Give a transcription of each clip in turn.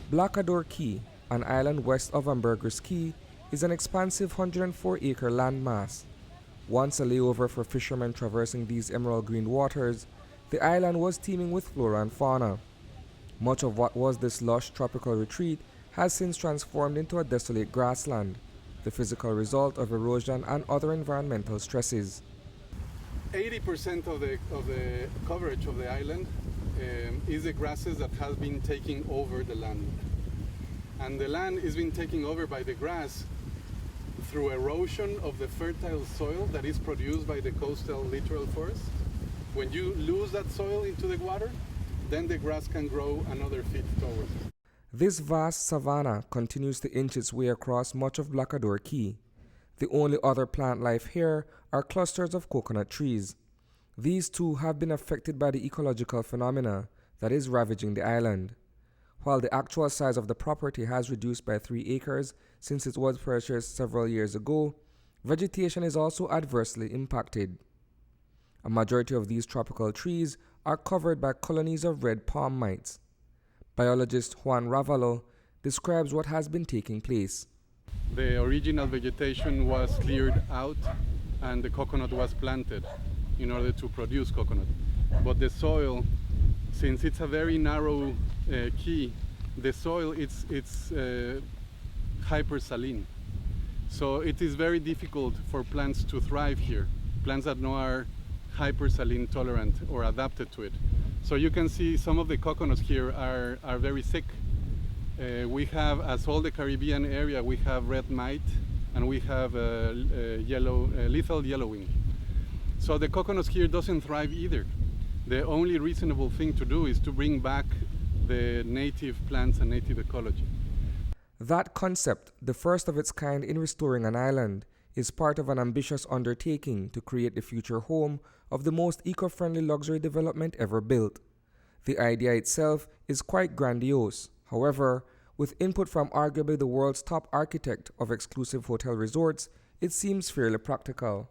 Blackadore Caye, an island west of Ambergris Caye, is an expansive 104-acre landmass. Once a layover for fishermen traversing these emerald green waters, the island was teeming with flora and fauna. Much of what was this lush tropical retreat has since transformed into a desolate grassland, the physical result of erosion and other environmental stresses. 80% of the coverage of the island is the grasses that has been taking over the land. And the land is being taken over by the grass through erosion of the fertile soil that is produced by the coastal littoral forest. When you lose that soil into the water, then the grass can grow another feet towards it. This vast savanna continues to inch its way across much of Blackadore Caye. The only other plant life here are clusters of coconut trees. These too have been affected by the ecological phenomena that is ravaging the island. While the actual size of the property has reduced by 3 acres since it was purchased several years ago, vegetation is also adversely impacted. A majority of these tropical trees are covered by colonies of red palm mites. Biologist Juan Ravalo describes what has been taking place. The original vegetation was cleared out and the coconut was planted in order to produce coconut. But the soil, since it's a very narrow key, the soil it's hypersaline. So it is very difficult for plants to thrive here. Plants that are hypersaline tolerant or adapted to it. So you can see some of the coconuts here are very thick. We have, as all the Caribbean area, we have red mite and we have lethal yellowing. So the coconuts here doesn't thrive either. The only reasonable thing to do is to bring back the native plants and native ecology. That concept, the first of its kind in restoring an island, is part of an ambitious undertaking to create the future home of the most eco-friendly luxury development ever built. The idea itself is quite grandiose. However, with input from arguably the world's top architect of exclusive hotel resorts, it seems fairly practical.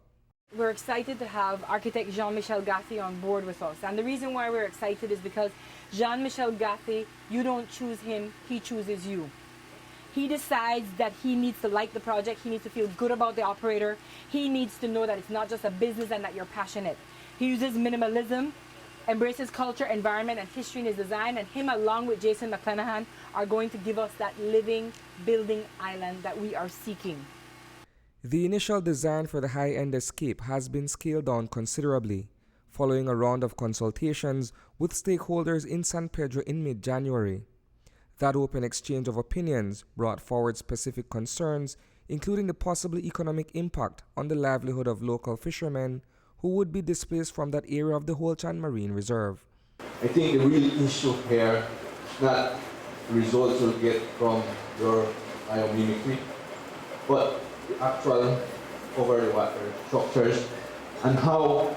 We're excited to have architect Jean-Michel Gathie on board with us. And the reason why we're excited is because Jean-Michel Gathie, you don't choose him, he chooses you. He decides that he needs to like the project, he needs to feel good about the operator, he needs to know that it's not just a business and that you're passionate. He uses minimalism, embraces culture, environment, and history in his design, and him along with Jason McClenahan are going to give us that living, building island that we are seeking. The initial design for the high-end escape has been scaled down considerably, following a round of consultations with stakeholders in San Pedro in mid-January. That open exchange of opinions brought forward specific concerns, including the possible economic impact on the livelihood of local fishermen who would be displaced from that area of the Holchan Marine Reserve. I think the real issue here is not the results you'll get from your biomimicry, but the actual over-the-water structures and how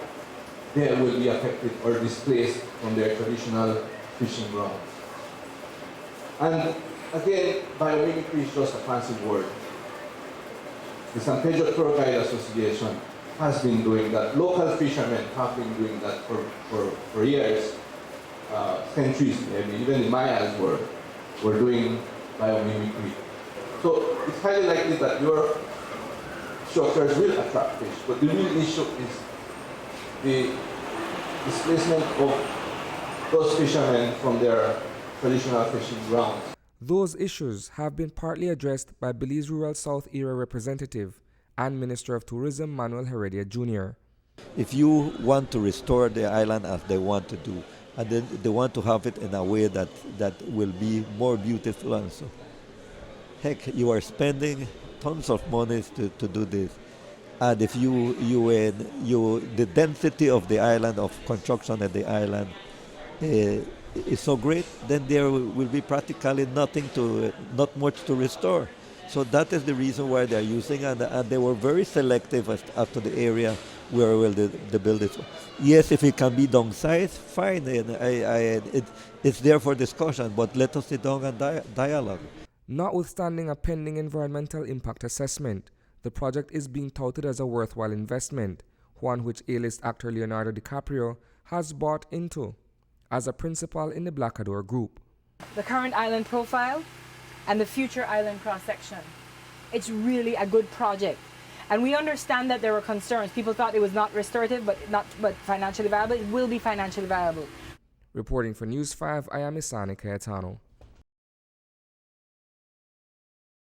they will be affected or displaced from their traditional fishing grounds. And again, biomimicry is just a fancy word. The San Pedro Tour Guide Association has been doing that. Local fishermen have been doing that for years, centuries maybe. Even the Mayas were doing biomimicry. So it's highly likely that your structures will attract fish, but the real issue is the displacement of those fishermen from their traditional fishing grounds. Those issues have been partly addressed by Belize Rural South Area Representative and Minister of Tourism Manuel Heredia Jr. If you want to restore the island as they want to do, and then they want to have it in a way that will be more beautiful and so, heck, you are spending tons of money to do this. And if the density of the island, of construction at the island, is so great, then there will be practically not much to restore. So that is the reason why they are using, and they were very selective as to the area where will they build it. Yes, if it can be downsized, fine. And it's there for discussion, but let us sit down and dialogue. Notwithstanding a pending environmental impact assessment, the project is being touted as a worthwhile investment, one which A-list actor Leonardo DiCaprio has bought into as a principal in the Blackadore Group. the current island profile and the future island cross-section. It's really a good project. And we understand that there were concerns. People thought it was not restorative, but financially viable. It will be financially viable. Reporting for News 5, I am Isani Cayetano.